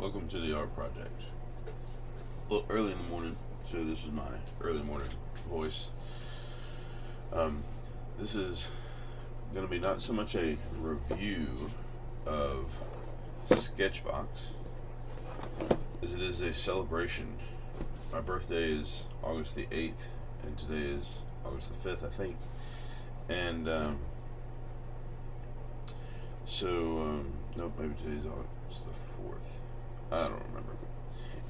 Welcome to the art project. A little early in the morning, so this is my early morning voice. This is going to be not so much a review of Sketchbox as it is a celebration. My birthday is August the 8th, and today is August the 5th, I think. And nope, maybe today's August the 4th. I don't remember.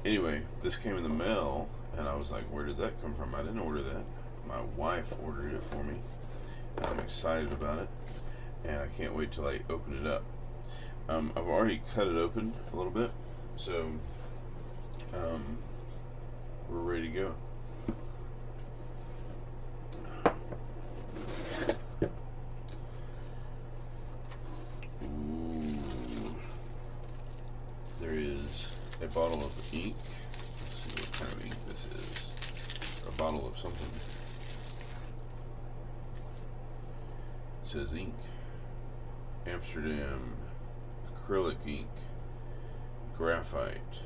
Anyway, this came in the mail, and I was like, where did that come from? I didn't order that. My wife ordered it for me, and I'm excited about it, and I can't wait till I open it up. I've already cut it open a little bit, so we're ready to go. There is a bottle of ink. Let's see what kind of ink this is. A bottle of something. It says ink. Amsterdam acrylic ink. Graphite.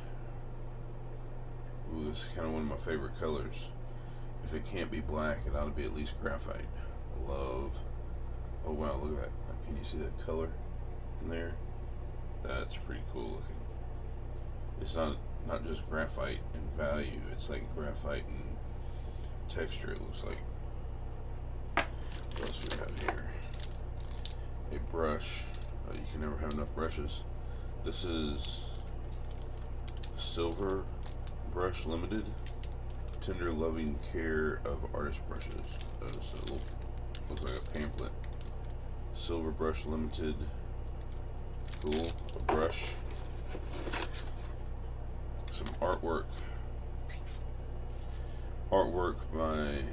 Ooh, this is kind of one of my favorite colors. If it can't be black, it ought to be at least graphite. I love. Oh wow, look at that. Can you see that color in there? That's pretty cool looking. It's not just graphite in value, it's like graphite in texture, it looks like. What else do we have here? A brush. You can never have enough brushes. This is Silver Brush Limited. Tender loving care of artist brushes. So it looks like a pamphlet. Silver Brush Limited. Cool. A brush. Some artwork by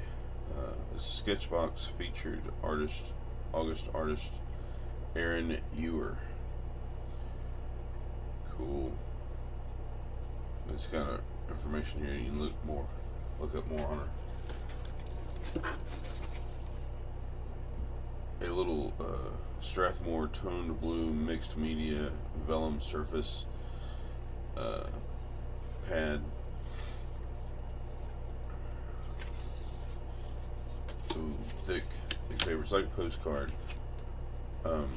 Sketchbox featured August artist Aaron Ewer. Cool. It's got information here. You can look up more on her. A little Strathmore toned blue mixed media vellum surface pad. Ooh, thick paper. It's like a postcard. It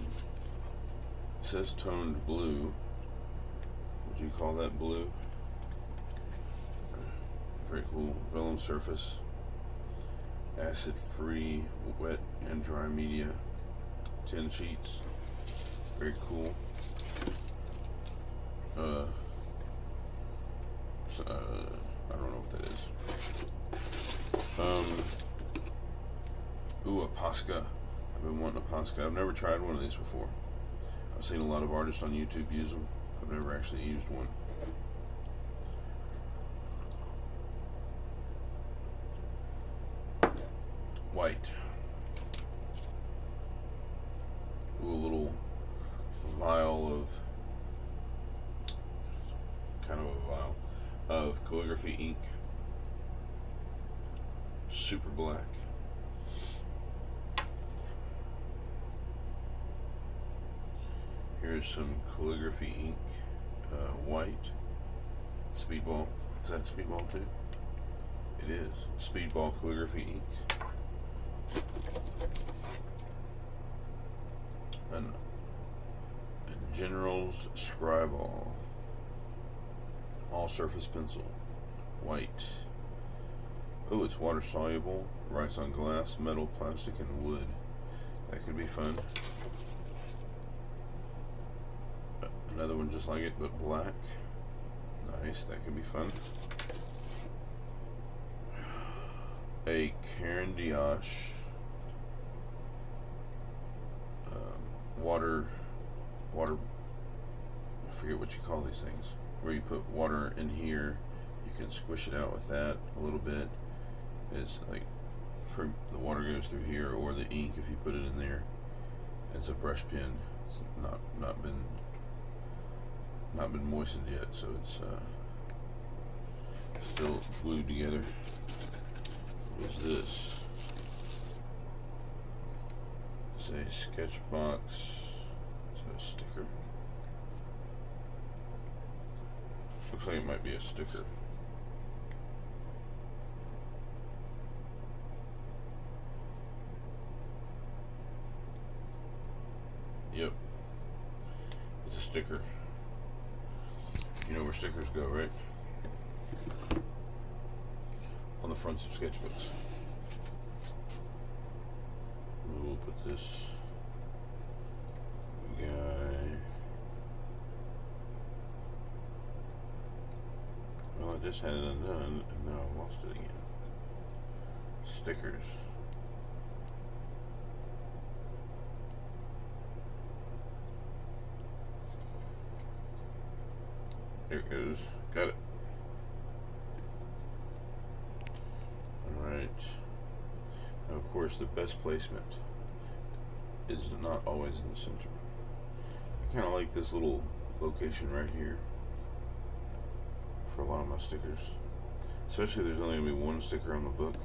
says toned blue. Would you call that blue? Very cool. Vellum surface. Acid free wet and dry media. 10 sheets. Very cool. I don't know what that is. Ooh, a Posca. I've been wanting a Posca. I've never tried one of these before. I've seen a lot of artists on YouTube use them. I've never actually used one. White. Ooh, a little vial of calligraphy ink. Super black. Here's some calligraphy ink. White. Speedball. Is that Speedball too? It is. Speedball calligraphy ink. A General's Scriball. All surface pencil. White. Oh, it's water soluble. Writes on glass, metal, plastic, and wood. That could be fun. Another one just like it, but black. Nice, that could be fun. A Caran d'Ache water. I forget what you call these things. Where you put water in here, you can squish it out with that a little bit. It's like the water goes through here, or the ink if you put it in there. It's a brush pen. It's not been moistened yet, so it's still glued together. What is this? It's a Sketchbox. It's a sticker. Looks like it might be a sticker. Yep. It's a sticker. You know where stickers go, right? On the fronts of sketchbooks. We'll put this guy. Well, I just had it undone, and now I've lost it again. Stickers. There it goes. Got it. Alright. Now, of course, the best placement is not always in the center. I kind of like this little location right here for a lot of my stickers. Especially if there's only going to be one sticker on the book.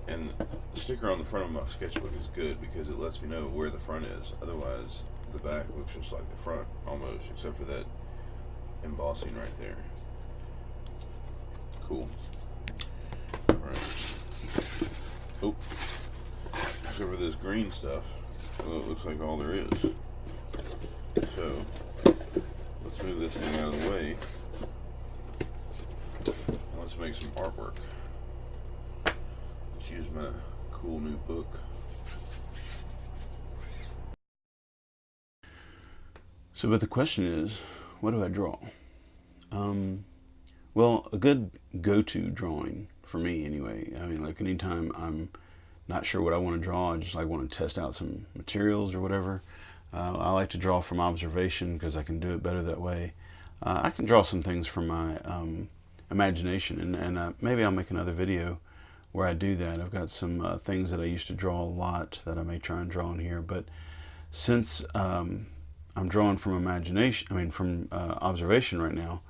And the sticker on the front of my sketchbook is good because it lets me know where the front is. Otherwise, the back looks just like the front almost, except for that embossing right there. Cool. Alright. Oh, except for this green stuff, well, it looks like all there is. So, let's move this thing out of the way. Let's make some artwork. Let's use my cool new book. So, but the question is, what do I draw? Well, a good go-to drawing, for me anyway, I mean, like anytime I'm not sure what I want to draw, I just like want to test out some materials or whatever. I like to draw from observation because I can do it better that way. I can draw some things from my imagination, and maybe I'll make another video where I do that. I've got some things that I used to draw a lot that I may try and draw in here, but since I'm drawing from imagination, from observation right now,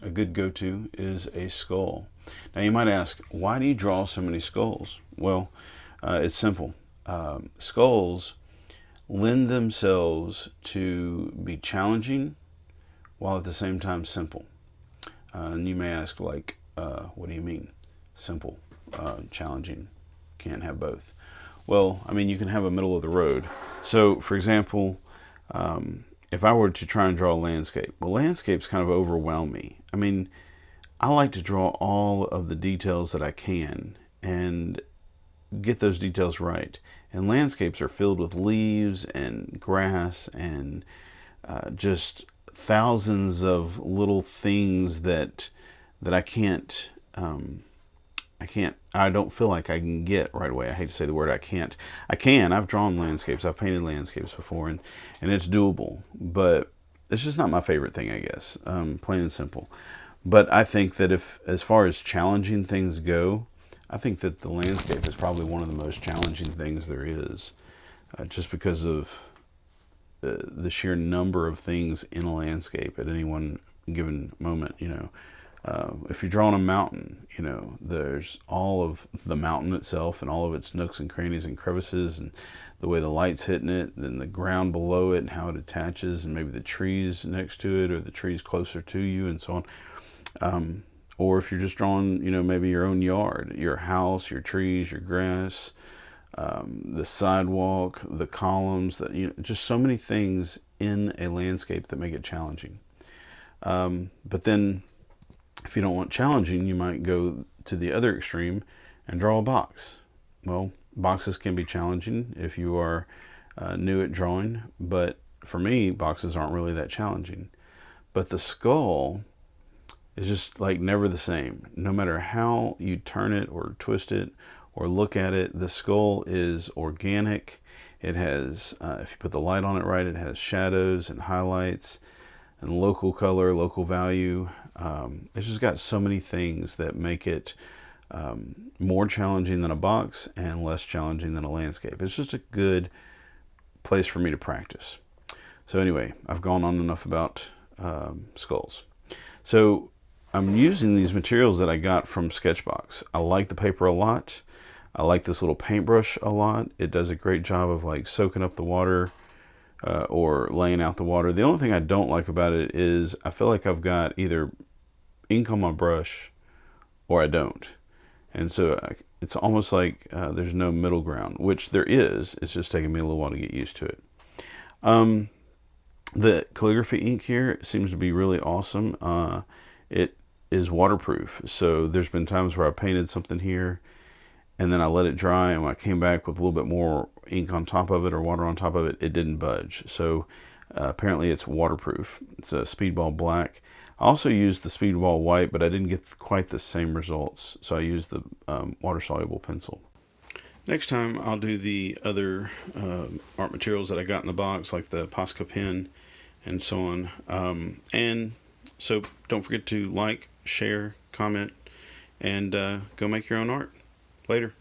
a good go-to is a skull. Now you might ask, why do you draw so many skulls? Well, it's simple. Skulls lend themselves to be challenging while at the same time simple. And you may ask, like, what do you mean? Simple, challenging, can't have both. Well, I mean, you can have a middle of the road. So, for example, if I were to try and draw a landscape, well, landscapes kind of overwhelm me. I mean, I like to draw all of the details that I can and get those details right. And landscapes are filled with leaves and grass and just thousands of little things that I don't feel like I can get right away. I hate to say the word I can't. I can. I've drawn landscapes. I've painted landscapes before, and it's doable. But it's just not my favorite thing, I guess. Plain and simple. But I think that as far as challenging things go, I think that the landscape is probably one of the most challenging things there is. Just because of the sheer number of things in a landscape at any one given moment, you know. If you're drawing a mountain, you know, there's all of the mountain itself and all of its nooks and crannies and crevices and the way the light's hitting it, then the ground below it and how it attaches, and maybe the trees next to it or the trees closer to you and so on. Or if you're just drawing, you know, maybe your own yard, your house, your trees, your grass, the sidewalk, the columns, that, you know, just so many things in a landscape that make it challenging. But then if you don't want challenging, you might go to the other extreme and draw a box. Well, boxes can be challenging if you are new at drawing, but for me, boxes aren't really that challenging. But the skull is just like never the same. No matter how you turn it or twist it or look at it, the skull is organic. It has, if you put the light on it right, it has shadows and highlights and local color, local value. It's just got so many things that make it more challenging than a box and less challenging than a landscape. It's just a good place for me to practice. So anyway, I've gone on enough about skulls. So I'm using these materials that I got from Sketchbox. I like the paper a lot. I like this little paintbrush a lot. It does a great job of like soaking up the water or laying out the water. The only thing I don't like about it is I feel like I've got either ink on my brush or I don't. And so it's almost like there's no middle ground, which there is. It's just taking me a little while to get used to it. The calligraphy ink here seems to be really awesome. It is waterproof. So there's been times where I painted something here and then I let it dry, and when I came back with a little bit more ink on top of it or water on top of it, it didn't budge. So apparently it's waterproof. It's a Speedball black. I also used the Speedball white, but I didn't get quite the same results, so I used the water-soluble pencil. Next time I'll do the other art materials that I got in the box, like the Posca pen and so on. And so don't forget to like, share, comment, and go make your own art. Later.